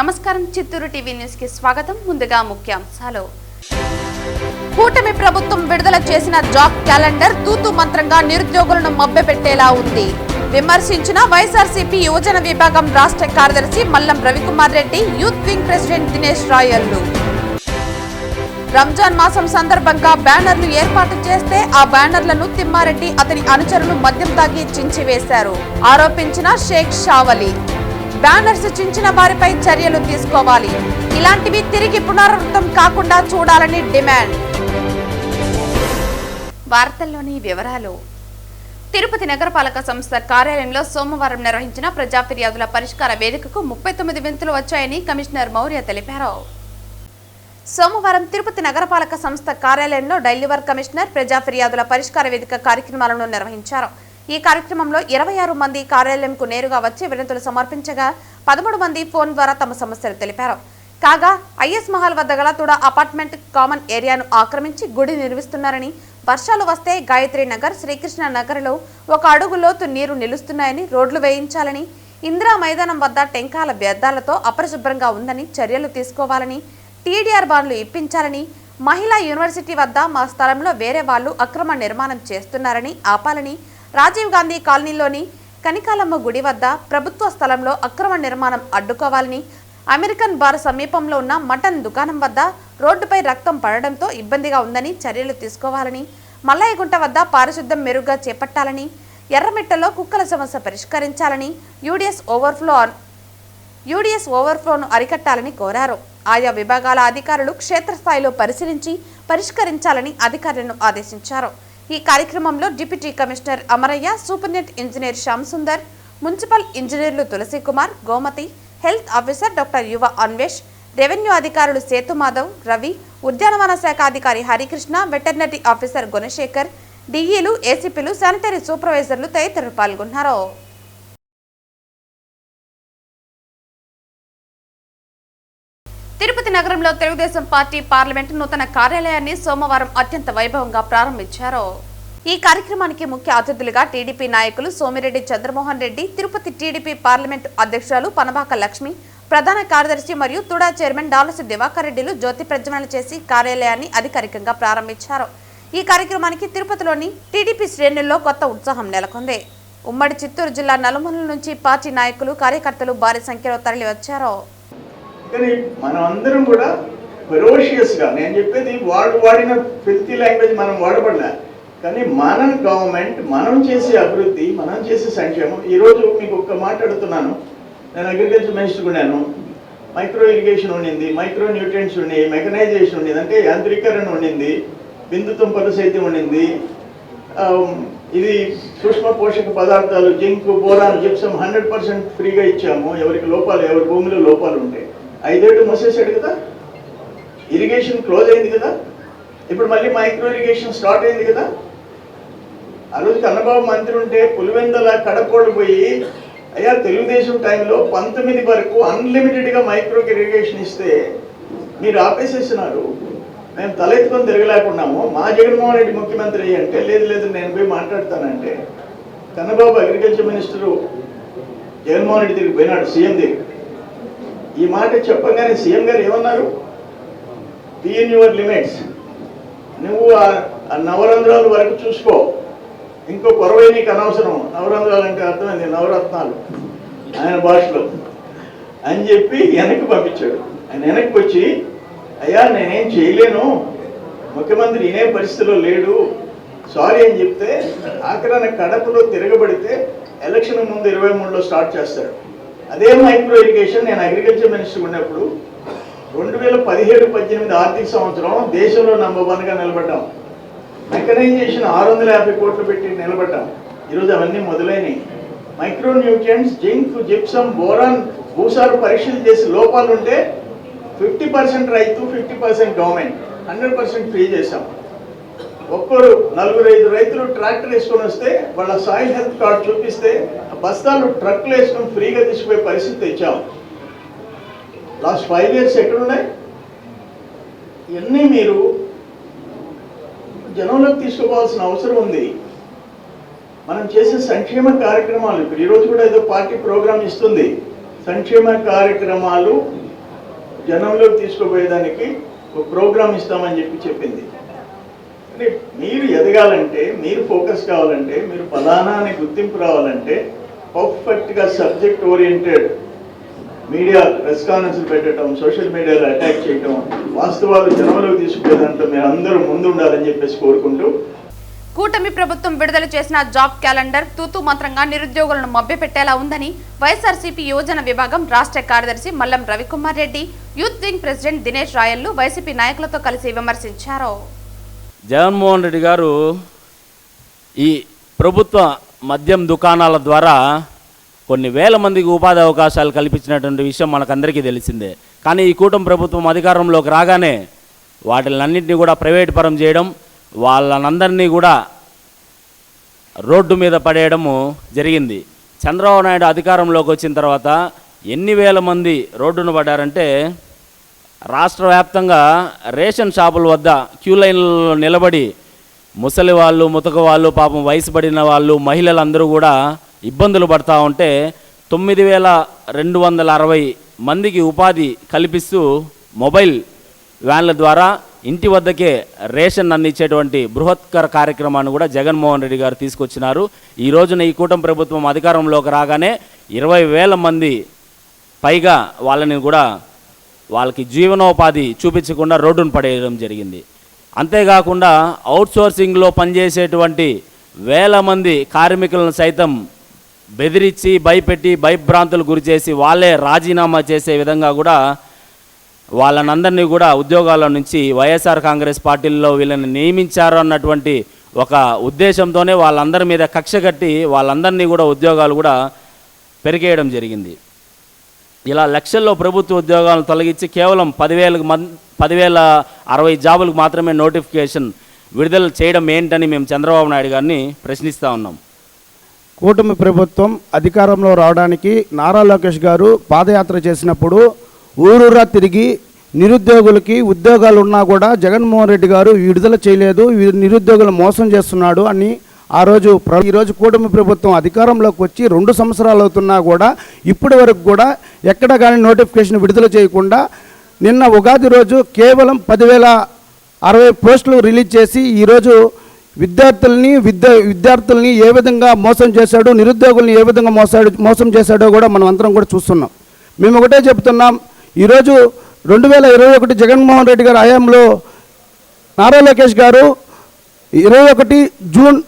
నమస్కారం Chittoor TV news కి స్వాగతం. ముందుగా ముఖ్యాంశాలు. కూటమి ప్రభుత్వం విడుదల చేసిన జాబ్ క్యాలెండర్ తూతు మంత్రంగా నిరుద్యోగులను మభ్యపెట్టేలా ఉంది. విమర్శించిన వైఎస్ఆర్సీపీ యువజన విభాగం రాష్ట్ర కార్యదర్శి Mallam Ravikumar Reddy, youth wing president Dinesh Rayallu. Ramzan మాసం సందర్భంగా బ్యానర్లు ఏర్పాటు చేస్తే ఆ బ్యానర్లను తిమ్మారెడ్డి అతని అనుచరులు మద్యం తాగి చించివేశారు ఆరోపించిన షేక్ షావలి. బ్యానర్స్ చించిన వారిపై చర్యలు తీసుకోవాలి, ఇలాంటివి తిరిగి పునరావృతం కాకుండా చూడాలని డిమాండ్. వార్తల్లోని వివరాలు. తిరుపతి నగరపాలక సంస్థ కార్యాలయంలో సోమవారం నిర్వహించిన ప్రజా ఫిర్యాదుల పరిష్కార వేదికకు 39 వింతులు వచ్చాయని కమిషనర్ మౌర్య తెలిపారు. సోమవారం తిరుపతి నగరపాలక సంస్థ కార్యాలయంలో డైలీవర్ కమిషనర్ ప్రజా ఫిర్యాదుల పరిష్కార వేదిక కార్యక్రమాలను నిర్వహించారు. ఈ కార్యక్రమంలో 26 మంది కార్యాలయంకు నేరుగా వచ్చి వినతులు సమర్పించగా 13 మంది ఫోన్ ద్వారా తమ సమస్యలు తెలిపారు. కాగా ఐఎస్ మహల్ వద్ద గల తుడా అపార్ట్మెంట్ కామన్ ఏరియాను ఆక్రమించి గుడి నిర్మిస్తున్నారని, వర్షాలు వస్తే గాయత్రి నగర్, శ్రీకృష్ణ నగర్లో 1 అడుగు లోతు నీరు నిలుస్తున్నాయని, రోడ్లు వేయించాలని, ఇందిరా మైదానం వద్ద టెంకాల వ్యర్థాలతో అపరిశుభ్రంగా ఉందని చర్యలు తీసుకోవాలని, టీడీఆర్ బాండ్లు ఇప్పించాలని, మహిళా యూనివర్సిటీ వద్ద మా స్థలంలో వేరే వాళ్లు అక్రమ నిర్మాణం చేస్తున్నారని ఆపాలని, రాజీవ్ గాంధీ కాలనీలోని కనికాలమ్మ గుడి వద్ద ప్రభుత్వ స్థలంలో అక్రమ నిర్మాణం అడ్డుకోవాలని, అమెరికన్ బార్ సమీపంలో ఉన్న మటన్ దుకాణం వద్ద రోడ్డుపై రక్తం పడడంతో ఇబ్బందిగా ఉందని చర్యలు తీసుకోవాలని, మల్లయ్యగుంట వద్ద పారిశుద్ధ్యం మెరుగ్గా చేపట్టాలని, ఎర్రమిట్టలో కుక్కల సమస్య పరిష్కరించాలని, యూడీఎస్ ఓవర్ఫ్లోను అరికట్టాలని కోరారు. ఆయా విభాగాల అధికారులు క్షేత్రస్థాయిలో పరిశీలించి పరిష్కరించాలని అధికారులను ఆదేశించారు. ఈ కార్యక్రమంలో deputy commissioner Amarayya, superintendent engineer Shyam Sundar, municipal ఇంజనీర్లు Tulasi Kumar, Gomathi, health officer doctor Yuva Anvesh, revenue అధికారులు సేతు మాధవ్, రవి, ఉద్యానవన శాఖ అధికారి హరికృష్ణ, వెటర్నరీ ఆఫీసర్ గుణశేఖర్, డిఈలు, ఏసీపీలు, శానిటరీ సూపర్వైజర్లు తదితరులు పాల్గొన్నారు. తిరుపతి నగరంలో తెలుగుదేశం పార్టీ పార్లమెంటు నూతన కార్యాలయాన్ని సోమవారం అత్యంత వైభవంగా ప్రారంభించారు. ఈ కార్యక్రమానికి ముఖ్య అతిథులుగా టీడీపీ నాయకులు సోమిరెడ్డి చంద్రమోహన్ రెడ్డి, తిరుపతి టీడీపీ పార్లమెంటు అధ్యక్షురాలు పనబాక లక్ష్మి, ప్రధాన కార్యదర్శి మరియు తుడా చైర్మన్ డాలసి దివాకర్ రెడ్డిలు జ్యోతి ప్రజ్వలన చేసి కార్యాలయాన్ని అధికారికంగా ప్రారంభించారు. ఈ కార్యక్రమానికి తిరుపతిలోని టీడీపీ శ్రేణుల్లో కొత్త ఉత్సాహం నెలకొంది. ఉమ్మడి చిత్తూరు జిల్లా నలుమూలల నుంచి పార్టీ నాయకులు, కార్యకర్తలు భారీ సంఖ్యలో తరలి వచ్చారు. కానీ మనం అందరం కూడా ఫెరోషియస్గా, నేను చెప్పేది వాడు వాడిన ఫిల్తీ లాంగ్వేజ్ మనం వాడబడలే, కానీ మన గవర్నమెంట్ మనం చేసే అభివృద్ధి, మనం చేసే సంక్షేమం. ఈరోజు మీకు ఒక్క మాట్లాడుతున్నాను, నేను అగ్రికల్చర్ మినిస్టర్ ఉన్నాను. మైక్రో ఇరిగేషన్ ఉండింది, మైక్రో న్యూట్రియంట్స్ ఉండి, మెకనైజేషన్ ఉండింది, అంటే యాంత్రీకరణ ఉండింది, బిందు తుంపర సైతం ఉండింది, ఇది సూక్ష్మ పోషక పదార్థాలు జింక్, బోరాన్, జిప్సం 100% ఫ్రీగా ఇచ్చాము. ఎవరికి లోపాలు, ఎవరి భూమిలో లోపాలు ఉంటే 5 ఏళ్ళు మూసేసాడు కదా. ఇరిగేషన్ క్లోజ్ అయింది కదా. ఇప్పుడు మళ్ళీ మైక్రో ఇరిగేషన్ స్టార్ట్ అయింది కదా. ఆ రోజు కన్నబాబు మంత్రి ఉంటే పులివెందల కడకోడు పోయి, అయ్యా తెలుగుదేశం టైంలో 19 వరకు అన్లిమిటెడ్గా మైక్రో ఇరిగేషన్ ఇస్తే మీరు ఆపేసేస్తున్నారు, మేము తలెత్తుకొని తిరగలేకున్నాము, మా జగన్మోహన్ రెడ్డి ముఖ్యమంత్రి అంటే లేదు నేను పోయి మాట్లాడతానంటే, కన్నబాబు అగ్రికల్చర్ మినిస్టరు జగన్మోహన్ రెడ్డి దగ్గరికి పోయినాడు, సీఎం దగ్గర. ఈ మాట చెప్పగానే సీఎం గారు ఏమన్నారు, బీ ఇన్ యువర్ లిమిట్స్, నువ్వు ఆ నవరంధ్రాల వరకు చూసుకో, ఇంకో కొరవై నీకు అనవసరం. నవరంధ్రాలు అంటే అర్థమైంది, నవరత్నాలు ఆయన భాషలో అని చెప్పి వెనక్కి పంపించాడు. ఆయన వెనక్కి వచ్చి, అయ్యా నేనేం చేయలేను, ముఖ్యమంత్రి ఇనే పరిస్థితిలో లేడు, సారీ అని చెప్తే, ఆఖరణ కడపలో తిరగబడితే ఎలక్షన్ ముందు 23లో స్టార్ట్ చేస్తాడు. అదే మైక్రో ఇరిగేషన్ నేను అగ్రికల్చర్ మినిస్టర్ ఉన్నప్పుడు 2017-18 ఆర్థిక సంవత్సరం దేశంలో నంబర్ 1గా నిలబడ్డాం. మెకనైజేషన్ 650 కోట్లు పెట్టి నిలబడ్డాం. ఈరోజు అవన్నీ మొదలైనవి. Micro nutrients, zinc, gypsum, boron, భూసారు పరీక్షలు చేసి లోపాలు ఉంటే 50% రైతు, 50% గవర్నమెంట్, 100% ఫ్రీ చేశాం. ఒక్కరు 4-5 రైతులు ట్రాక్టర్ వేసుకొని వస్తే వాళ్ళ సాయిల్ హెల్త్ కార్డు చూపిస్తే బస్తాలు ట్రక్లు వేసుకొని ఫ్రీగా తీసుకుపోయే పరిస్థితి తెచ్చాం. లాస్ట్ 5 years ఎక్కడున్నాయి ఇవన్నీ? మీరు జనంలోకి తీసుకోవాల్సిన అవసరం ఉంది. మనం చేసే సంక్షేమ కార్యక్రమాలు, ఇప్పుడు ఈరోజు కూడా ఏదో పార్టీ ప్రోగ్రామ్ ఇస్తుంది, సంక్షేమ కార్యక్రమాలు జనంలోకి తీసుకుపోయేదానికి ఒక ప్రోగ్రామ్ ఇస్తామని చెప్పింది. అంటే మీరు ఎదగాలంటే, మీరు ఫోకస్ కావాలంటే, మీరు ఫలానా అనే గుర్తింపు రావాలంటే పర్ఫెక్ట్గా సబ్జెక్ట్ ఓరియంటెడ్ మీడియా రెస్పాన్స్లు పెట్టడం, సోషల్ మీడియాలో అటాక్ చేయడం, వాస్తవాలు జనంలోకి తీసుకునే దాంట్లో మీరు అందరూ ముందు ఉండాలని చెప్పేసి కోరుకుంటూ, కూటమి ప్రభుత్వం విడుదల చేసిన జాబ్ క్యాలెండర్ తూతూ మంత్రంగా నిరుద్యోగులను మభ్యపెట్టేలా ఉందని వైఎస్ఆర్సీపీ యువజన విభాగం రాష్ట్ర కార్యదర్శి Mallam Ravikumar Reddy, youth wing president Dinesh Rayallu YCP నాయకులతో కలిసి విమర్శించారు. జగన్మోహన్ రెడ్డి గారు ఈ ప్రభుత్వ మద్యం దుకాణాల ద్వారా కొన్ని వేల మందికి ఉపాధి అవకాశాలు కల్పించినటువంటి విషయం మనకందరికీ తెలిసిందే. కానీ ఈ కూటమి ప్రభుత్వం అధికారంలోకి రాగానే వాటిలన్నింటినీ కూడా ప్రైవేట్ పరం చేయడం, వాళ్ళనందరినీ కూడా రోడ్డు మీద పడేయడము జరిగింది. చంద్రబాబు నాయుడు అధికారంలోకి వచ్చిన తర్వాత ఎన్ని వేల మంది రోడ్డును పడ్డారంటే, రాష్ట్ర వ్యాప్తంగా రేషన్ షాపుల వద్ద క్యూ లైన్లలో నిలబడి ముసలి వాళ్ళు, ముతక వాళ్ళు, పాపం వయసు పడిన వాళ్ళు, మహిళలందరూ కూడా ఇబ్బందులు పడతా ఉంటే 9,260 మందికి ఉపాధి కల్పిస్తూ మొబైల్ వ్యాన్ల ద్వారా ఇంటి వద్దకే రేషన్ అందించేటువంటి బృహత్కర కార్యక్రమాన్ని కూడా జగన్మోహన్ రెడ్డి గారు తీసుకొచ్చినారు. ఈ రోజున ఈ కూటమి ప్రభుత్వం అధికారంలోకి రాగానే 20,000 మంది పైగా వాళ్ళని కూడా వాళ్ళకి జీవనోపాధి చూపించకుండా రోడ్డును పడేయడం జరిగింది. అంతేకాకుండా అవుట్సోర్సింగ్లో పనిచేసేటువంటి వేల మంది కార్మికులను సైతం బెదిరించి, భయపెట్టి, భయభ్రాంతులు గురి చేసి వాళ్ళే రాజీనామా చేసే విధంగా కూడా వాళ్ళనందరినీ కూడా ఉద్యోగాల నుంచి వైఎస్ఆర్ కాంగ్రెస్ పార్టీల్లో వీళ్ళని నియమించారు అన్నటువంటి ఒక ఉద్దేశంతోనే వాళ్ళందరి మీద కక్ష కట్టి వాళ్ళందరినీ కూడా ఉద్యోగాలు కూడా పెరిగేయడం జరిగింది. ఇలా లక్షల్లో ప్రభుత్వ ఉద్యోగాలను తొలగించి కేవలం 10,060 జాబులకు మాత్రమే నోటిఫికేషన్ విడుదల చేయడం ఏంటని మేము చంద్రబాబు నాయుడు గారిని ప్రశ్నిస్తూ ఉన్నాం. కూటమి ప్రభుత్వం అధికారంలో రావడానికి నారా లోకేష్ గారు పాదయాత్ర చేసినప్పుడు ఊరూరా తిరిగి నిరుద్యోగులకి ఉద్యోగాలు ఉన్నా కూడా జగన్మోహన్ రెడ్డి గారు విడుదల చేయలేదు, నిరుద్యోగులు మోసం చేస్తున్నాడు అని ఈరోజు కూటమి ప్రభుత్వం అధికారంలోకి వచ్చి 2 సంవత్సరాలు అవుతున్నా కూడా ఇప్పటి వరకు కూడా ఎక్కడ కానీ నోటిఫికేషన్ విడుదల చేయకుండా నిన్న ఉగాది రోజు కేవలం 10,060 పోస్టులు రిలీజ్ చేసి ఈరోజు విద్యార్థుల్ని ఏ విధంగా మోసం చేశాడు, నిరుద్యోగుల్ని ఏ విధంగా మోసం చేశాడో కూడా మనం అందరం కూడా చూస్తున్నాం. మేము ఒకటే చెప్తున్నాం, ఈరోజు 2021 జగన్మోహన్ రెడ్డి గారి హయాంలో నారా లోకేష్ గారు 21 జూన్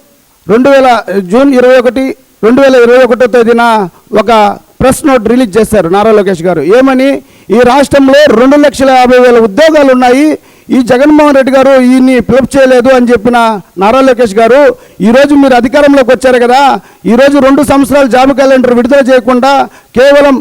2021 తేదీన ఒక ప్రెస్ నోట్ రిలీజ్ చేశారు నారా లోకేష్ గారు. ఏమని, ఈ రాష్ట్రంలో 2,50,000 ఉద్యోగాలు ఉన్నాయి, ఈ జగన్మోహన్ రెడ్డి గారు ఈయన్ని ఫిలప్ చేయలేదు అని చెప్పిన నారా లోకేష్ గారు ఈరోజు మీరు అధికారంలోకి వచ్చారు కదా, ఈరోజు 2 సంవత్సరాలు జాబ్ క్యాలెండర్ విడుదల చేయకుండా కేవలం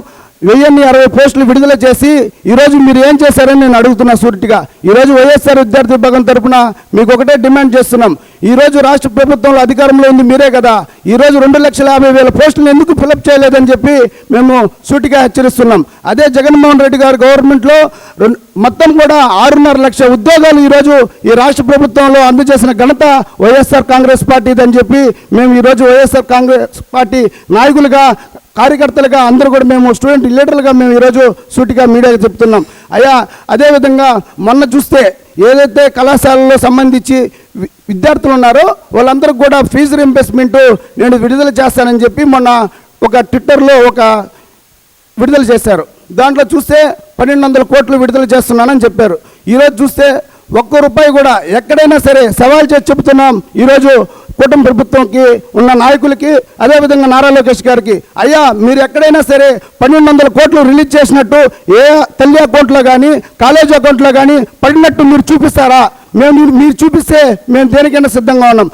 1,060 పోస్టులు విడుదల చేసి ఈరోజు మీరు ఏం చేశారని నేను అడుగుతున్నా సూటిగా. ఈరోజు వైఎస్ఆర్ విద్యార్థి విభాగం తరఫున మీకు ఒకటే డిమాండ్ చేస్తున్నాం, ఈరోజు రాష్ట్ర ప్రభుత్వంలో అధికారంలో ఉంది మీరే కదా, ఈరోజు 2,50,000 పోస్టులు ఎందుకు ఫిలప్ చేయలేదని చెప్పి మేము సూటిగా హెచ్చరిస్తున్నాం. అదే జగన్మోహన్ రెడ్డి గారి గవర్నమెంట్లో మొత్తం కూడా 6.5 లక్షల ఉద్యోగాలు ఈరోజు ఈ రాష్ట్ర ప్రభుత్వంలో అందజేసిన ఘనత వైఎస్ఆర్ కాంగ్రెస్ పార్టీదని చెప్పి మేము ఈరోజు వైఎస్ఆర్ కాంగ్రెస్ పార్టీ నాయకులుగా, కార్యకర్తలుగా అందరూ కూడా మేము స్టూడెంట్ లీడర్లుగా మేము ఈరోజు సూటిగా మీడియాకి చెప్తున్నాం. అయ్యా, అదేవిధంగా మొన్న చూస్తే ఏదైతే కళాశాలలో సంబంధించి విద్యార్థులు ఉన్నారో వాళ్ళందరికీ కూడా ఫీజు రీయింబర్స్మెంట్ నేను విడుదల చేస్తానని చెప్పి మొన్న ఒక ట్విట్టర్లో ఒక విడుదల చేశారు. దాంట్లో చూస్తే 1,200 కోట్లు విడుదల చేస్తున్నానని చెప్పారు. ఈరోజు చూస్తే ₹1 కూడా ఎక్కడైనా సరే సవాల్ చేసి చెబుతున్నాం ఈరోజు కూటమి ప్రభుత్వంకి ఉన్న నాయకులకి, అదేవిధంగా నారా లోకేష్ గారికి, అయ్యా మీరు ఎక్కడైనా సరే 1,200 కోట్లు రిలీజ్ చేసినట్టు ఏ తల్లి అకౌంట్లో కానీ కాలేజ్ అకౌంట్లో కానీ పడినట్టు మీరు చూపిస్తారా? మీరు చూపిస్తే మేము దేనికైనా సిద్ధంగా ఉన్నాం.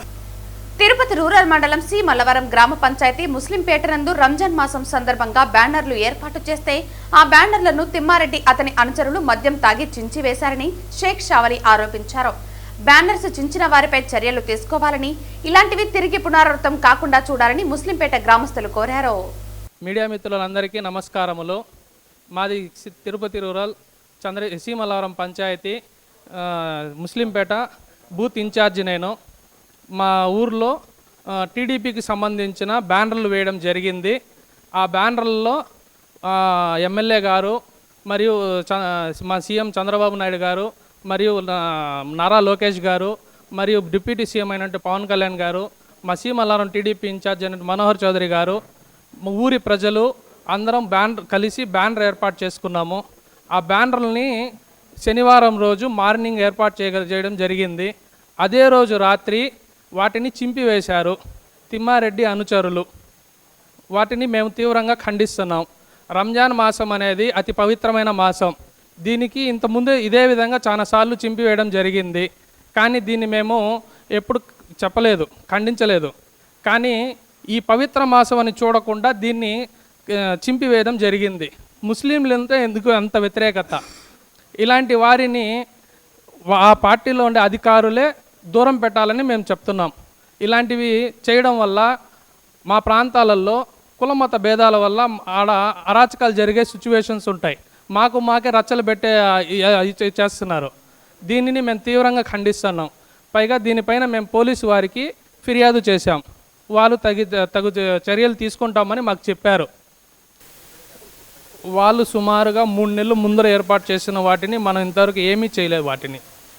తిరుపతి రూరల్ మండలం సి మల్లవరం గ్రామ పంచాయతీ ముస్లింపేట నందు రంజాన్ మాసం సందర్భంగా బ్యానర్లు ఏర్పాటు చేస్తే ఆ బ్యానర్లను తిమ్మారెడ్డి అతని అనుచరులు మద్యం తాగి చించివేశారని షేక్ షావలి ఆరోపించారు. బ్యానర్స్ చించిన వారిపై చర్యలు తీసుకోవాలని, ఇలాంటివి తిరిగి పునరావృతం కాకుండా చూడాలని ముస్లింపేట గ్రామస్తులు కోరారు. మీడియా మిత్రులందరికీ నమస్కారములు. మాది Tirupati rural C Mallavaram panchayat Muslimpet booth incharge నేను. మా ఊర్లో టీడీపీకి సంబంధించిన బ్యానర్లు వేయడం జరిగింది. ఆ బ్యానర్లలో ఎమ్మెల్యే గారు మరియు మా సీఎం చంద్రబాబు నాయుడు గారు మరియు నారా లోకేష్ గారు మరియు డిప్యూటీ సీఎం అయినట్టు పవన్ కళ్యాణ్ గారు, మా సీమల్లారం టీడీపీ ఇన్ఛార్జ్ అయినట్టు మనోహర్ చౌదరి గారు, ఊరి ప్రజలు అందరం కలిసి బ్యానర్ ఏర్పాటు చేసుకున్నాము. ఆ బ్యానర్ని శనివారం రోజు మార్నింగ్ ఏర్పాటు చేయడం జరిగింది. అదే రోజు రాత్రి వాటిని చింపివేశారు తిమ్మారెడ్డి అనుచరులు. వాటిని మేము తీవ్రంగా ఖండిస్తున్నాం. రంజాన్ మాసం అనేది అతి పవిత్రమైన మాసం. దీనికి ఇంతకుముందే ఇదే విధంగా చాలాసార్లు చింపివేయడం జరిగింది. కానీ దీన్ని మేము ఎప్పుడు చెప్పలేదు, ఖండించలేదు. కానీ ఈ పవిత్ర మాసం అని చూడకుండా దీన్ని చింపివేయడం జరిగింది. ముస్లింలంతా ఎందుకు అంత వ్యతిరేకత? ఇలాంటి వారిని ఆ పార్టీలో ఉండే అధికారులే దూరం పెట్టాలని మేము చెప్తున్నాం. ఇలాంటివి చేయడం వల్ల మా ప్రాంతాలలో కులమత భేదాల వల్ల ఆడ అరాచకాలు జరిగే సిచ్యువేషన్స్ ఉంటాయి. మాకే రచ్చలు పెట్టే చేస్తున్నారు. దీనిని మేము తీవ్రంగా ఖండిస్తున్నాం. పైగా దీనిపైన మేము పోలీసు వారికి ఫిర్యాదు చేశాం. వాళ్ళు తగు చర్యలు తీసుకుంటామని మాకు చెప్పారు. వాళ్ళు సుమారుగా 3 నెలలు ముందర ఏర్పాటు చేసిన వాటిని మనం ఇంతవరకు ఏమీ చేయలేదు.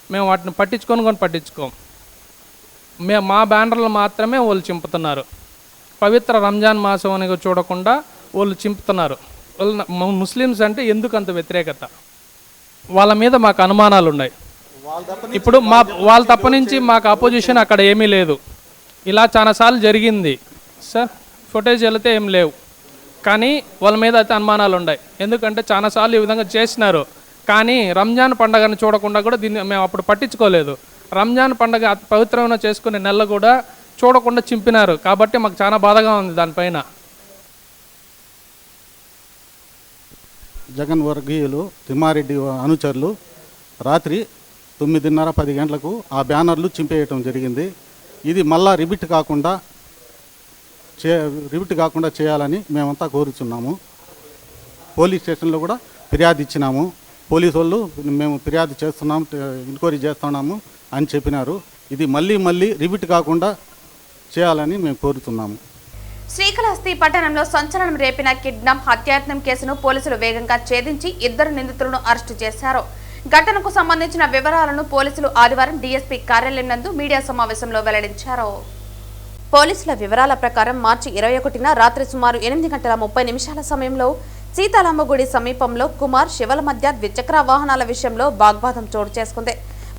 మేము వాటిని పట్టించుకోం. మా బ్యానర్లు మాత్రమే వాళ్ళు చింపుతున్నారు. పవిత్ర రంజాన్ మాసం అని చూడకుండా వాళ్ళు చింపుతున్నారు. ముస్లిమ్స్ అంటే ఎందుకు అంత వ్యతిరేకత? వాళ్ళ మీద మాకు అనుమానాలు ఉన్నాయి. ఇప్పుడు వాళ్ళ తప్ప నుంచి మాకు అపోజిషన్ అక్కడ ఏమీ లేదు. ఇలా చాలాసార్లు జరిగింది సార్. ఫుటేజ్ వెళితే ఏం లేవు, కానీ వాళ్ళ మీద అయితే అనుమానాలు ఉన్నాయి. ఎందుకంటే చాలాసార్లు ఈ విధంగా చేసినారు. కానీ రంజాన్ పండుగను చూడకుండా కూడా దీన్ని మేము అప్పుడు పట్టించుకోలేదు. రంజాన్ పండుగ అతి పవిత్రమైన చేసుకునే నెల కూడా చూడకుండా చింపినారు. కాబట్టి మాకు చాలా బాధగా ఉంది దానిపైన. జగన్ వర్గీయులు తిమ్మారెడ్డి అనుచరులు రాత్రి 9:30-10 గంటలకు ఆ బ్యానర్లు చింపేయటం జరిగింది. ఇది మళ్ళా రిపీట్ కాకుండా చేయాలని మేమంతా కోరుచున్నాము. పోలీస్ స్టేషన్లో కూడా ఫిర్యాదు ఇచ్చినాము. పోలీసు వాళ్ళు మేము ఫిర్యాదు చేస్తున్నాము, ఎంక్వైరీ చేస్తున్నాము అని చెప్పినారు. ఇది మళ్ళీ రిపీట్ కాకుండా చేయాలని మేము కోరుతున్నాము. శ్రీకాళహస్తి పట్టణంలో సంచలనం రేపిన కిడ్నాప్ హత్యాయత్నం కేసును పోలీసులు వేగంగా ఛేదించి 2 నిందితులను అరెస్టు చేశారు. ఘటనకు సంబంధించిన వివరాలను పోలీసులు ఆదివారం డీఎస్పీ కార్యాలయం నందు మీడియా సమావేశంలో వెల్లడించారు. పోలీసుల వివరాల ప్రకారం మార్చి 21న రాత్రి సుమారు 8:30 సమయంలో సీతారామగుడి సమీపంలో కుమార్ శివల మధ్య ద్విచక్ర వాహనాల విషయంలో వాగ్వాదం చోటు చేసుకుంది.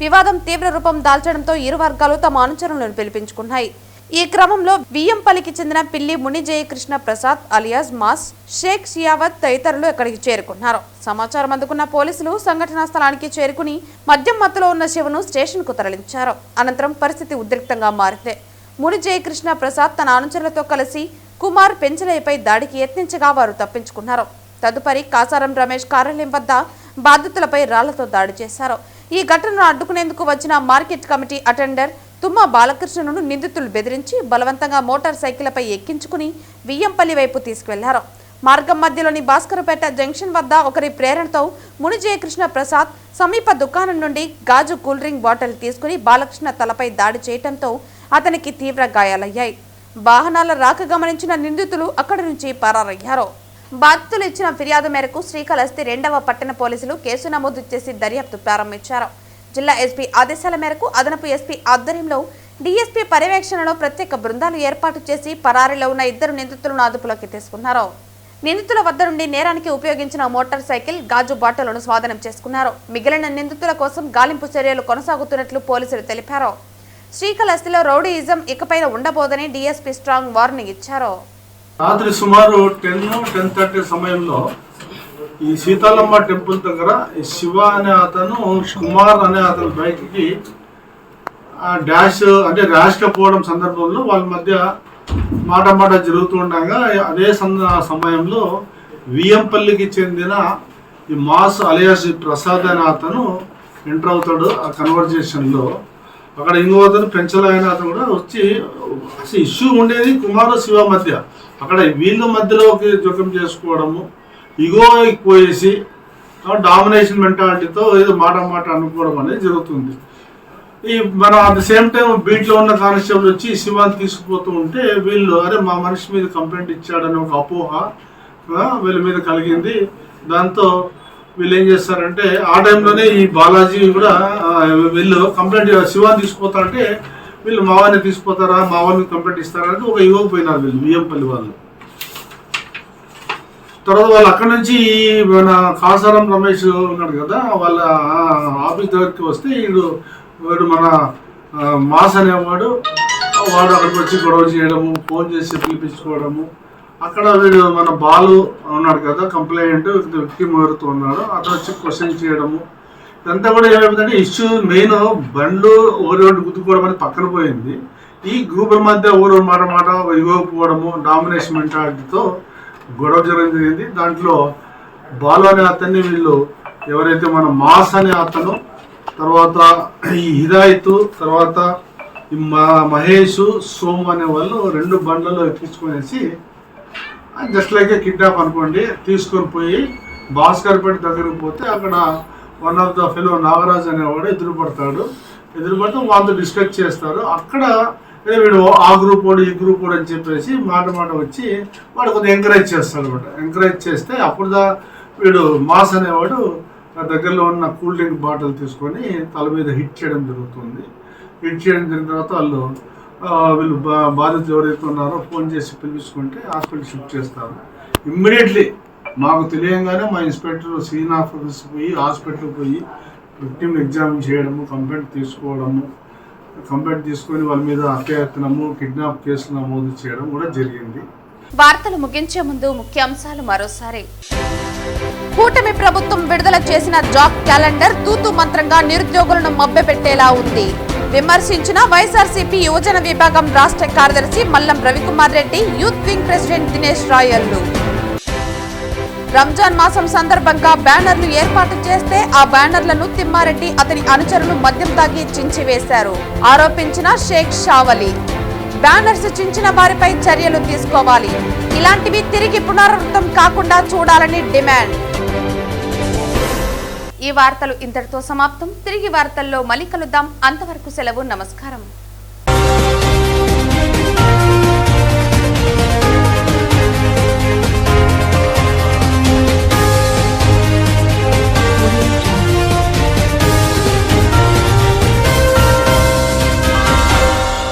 వివాదం తీవ్ర రూపం దాల్చడంతో ఇరు వర్గాలు తమ అనుచరులను పిలిపించుకున్నాయి. ఈ క్రమంలో వియ్యంపల్లికి చెందిన పిల్లి ముని జయకృష్ణ ప్రసాద్ అలియాస్ మాస్, షేక్ షియావత్ తదితరులు ఇక్కడికి చేరుకున్నారు. సమాచారం అందుకున్న పోలీసులు సంఘటనా స్థలానికి చేరుకుని మద్యం మత్తులో ఉన్న శివను స్టేషన్కు తరలించారు. అనంతరం పరిస్థితి ఉద్రిక్తంగా మారింది. ముని జయకృష్ణ ప్రసాద్ తన అనుచరులతో కలిసి కుమార్ పెంచలయ్యపై దాడికి యత్నించగా వారు తప్పించుకున్నారు. తదుపరి కాసారం రమేష్ కార్యాలయం వద్ద బాధితులపై రాళ్లతో దాడి చేశారు. ఈ ఘటనను అడ్డుకునేందుకు వచ్చిన మార్కెట్ కమిటీ అటెండర్ తుమ్మా బాలకృష్ణను నిందితులు బెదిరించి బలవంతంగా మోటార్ సైకిళ్లపై ఎక్కించుకుని వియ్యంపల్లి వైపు తీసుకువెళ్లారు. మార్గం మధ్యలోని భాస్కరపేట జంక్షన్ వద్ద ఒకరి ప్రేరణతో ముని జయకృష్ణ ప్రసాద్ సమీప దుకాణం నుండి గాజు కూల్ డ్రింక్ బాటిల్ తీసుకుని బాలకృష్ణ తలపై దాడి చేయడంతో అతనికి తీవ్ర గాయాలయ్యాయి. వాహనాల రాక గమనించిన నిందితులు అక్కడి నుంచి పరారయ్యారు. బాధితులు ఇచ్చిన ఫిర్యాదు మేరకు శ్రీకాళహస్తి 2వ పట్టణ పోలీసులు కేసు నమోదు చేసి దర్యాప్తు ప్రారంభించారు. జిల్లా ఎస్పీ ఆదేశాల మేరకు అదనపు ఎస్పీ ఆధ్వర్యంలో డీఎస్పీ పర్యవేక్షణలో ప్రత్యేక బృందాలు ఏర్పాటు చేసి పరారీలో ఉన్న 2 నిందితులను అదుపులోకి తీసుకున్నారు. నిందితుల వద్ద నుండి నేరానికి ఉపయోగించిన మోటార్ సైకిల్, గాజు బాటలను స్వాధీనం చేసుకున్నారు. మిగిలిన నిందితుల కోసం గాలింపు చర్యలు కొనసాగుతున్నట్లు పోలీసులు తెలిపారు. శ్రీకాళహస్తిలో రౌడీయిజం ఇకపైన ఉండబోదని డీఎస్పీ స్ట్రాంగ్ వార్నింగ్ ఇచ్చారు. రాత్రి సుమారు 10-10:30 సమయంలో ఈ సీతాలమ్మ టెంపుల్ దగ్గర శివ అనే అతను కుమార్ అనే అతని బైక్కి ర్యాష్గా పోవడం సందర్భంలో వాళ్ళ మధ్య మాట జరుగుతూ ఉండగా అదే సమయంలో వియ్యంపల్లికి చెందిన ఈ మాస్ అలియాస్ ప్రసాద్ అనే అతను ఎంటర్ అవుతాడు. ఆ కన్వర్జేషన్లో అక్కడ ఇంకో అతను పెంచలైన అతను కూడా వచ్చి అసలు ఇష్యూ ఉండేది కుమార్ శివ మధ్య. అక్కడ వీళ్ళ మధ్యలోకి జోక్యం చేసుకోవడము, ఇగో పోయేసి డామినేషన్ మెంటాలిటీతో ఏదో మాట అనుకోవడం అనేది జరుగుతుంది. ఈ మన అట్ ద సేమ్ టైం బీట్లో ఉన్న కానిస్టేబుల్ వచ్చి శివాన్ని తీసుకుపోతూ ఉంటే వీళ్ళు అరే మా మనిషి మీద కంప్లైంట్ ఇచ్చాడని ఒక అపోహ వీళ్ళ మీద కలిగింది. దాంతో వీళ్ళు ఏం చేస్తారంటే ఆ టైంలోనే ఈ బాలాజీ కూడా వీళ్ళు కంప్లైంట్ శివాన్ని తీసుకుపోతారంటే వీళ్ళు మావాన్ని తీసుకుపోతారా, మావాన్ని కంప్లైంట్ ఇస్తారా అంటే ఒక యువకు పోయినారు వీళ్ళు వియ్యంపల్లి వాళ్ళు. తర్వాత వాళ్ళు అక్కడి నుంచి మన కాసారం రమేష్ ఉన్నాడు కదా, వాళ్ళ ఆఫీస్ దగ్గరికి వస్తే వీడు మన మాస్ అనేవాడు అక్కడికి వచ్చి గొడవ చేయడము, ఫోన్ చేసి పిలిపించుకోవడము. అక్కడ వీడు మన బాలు ఉన్నాడు కదా కంప్లైంట్ విక్టిమ్ ఎవరితో ఉన్నాడో అతను వచ్చి క్వశ్చన్ చేయడము. ఇదంతా కూడా ఏమైపోతుందంటే ఇష్యూ మెయిన్ బండ్లు ఓరి గుద్దుకోవడం అని పక్కన పోయింది. ఈ గ్రూపుల మధ్య ఊరు మాట ఇవ్వకపోవడము, డామినేషన్ మెంటాలిటీతో గొడవ జరిగింది. దాంట్లో బాలు అనే అతన్ని వీళ్ళు ఎవరైతే మన మాస్ అనే అతను, తర్వాత ఈ హిదాయత్, తర్వాత ఈ మహేష్, సోము అనే వాళ్ళు 2 బండ్లలో ఎక్కించుకునేసి జస్ట్ లైక్ కిడ్నాప్ అనుకోండి తీసుకొని పోయి భాస్కర్పేట దగ్గరికి పోతే అక్కడ one of the fellow Nagaraj అనేవాడు ఎదురుపడితే వాళ్ళతో డిస్కస్ చేస్తారు. అక్కడ వీడు ఆ గ్రూప్ వాడు ఈ గ్రూప్ వాడు అని చెప్పేసి మాట వచ్చి వాడు కొంచెం ఎంకరేజ్ చేస్తాడు అనమాట. ఎంకరేజ్ చేస్తే అప్పుడు వీడు మాస్ అనేవాడు దగ్గరలో ఉన్న కూల్ డ్రింక్ బాటిల్ తీసుకొని తల మీద హిట్ చేయడం జరుగుతుంది. హిట్ చేయడం జరిగిన తర్వాత వీళ్ళు బాధితులు ఎవరైతే ఉన్నారో ఫోన్ చేసి పిలిపించుకుంటే హాస్పిటల్ షిఫ్ట్ చేస్తారు. ఇమ్మీడియట్లీ మాకు తెలియగానే మా ఇన్స్పెక్టర్ సీన్ ఆఫీస్ పోయి హాస్పిటల్కి పోయి విక్టిమ్ ఎగ్జామిన్ చేయడము, కంప్లైంట్ తీసుకొని వాళ్ళ మీద హత్యాయత్నము, కిడ్నాప్ కేసులు నమోదు చేయడం కూడా జరిగింది. వార్తలు ముగించే ముందు ముఖ్యాంశాలు మరోసారి. కూటమి ప్రభుత్వం విడుదల చేసిన జాబ్ క్యాలెండర్ తూతు మంత్రంగా నిరుద్యోగులను మభ్యపెట్టేలా ఉంది. విమర్శించిన వైఎస్ఆర్సీపీ యువజన విభాగం రాష్ట్ర కార్యదర్శి Mallam Ravikumar Reddy, youth wing president Dinesh Rayallu. Ramzan మాసం సందర్భంగా బ్యానర్లు ఏర్పాటు చేస్తే ఆ బ్యానర్లను తిమ్మారెడ్డి అతని అనుచరులు మద్యం తాగి చించివేశారు ఆరోపించిన షేక్ షావలి. బ్యానర్స్ చించిన వారిపై చర్యలు తీసుకోవాలి, ఇలాంటివి తిరిగి పునరావృతం కాకుండా చూడాలని డిమాండ్. ఈ వార్తలు ఇంతటితో సమాప్తం. తిరిగి వార్తల్లో మళ్ళీ కలుద్దాం. అంతవరకు సెలవు. నమస్కారం.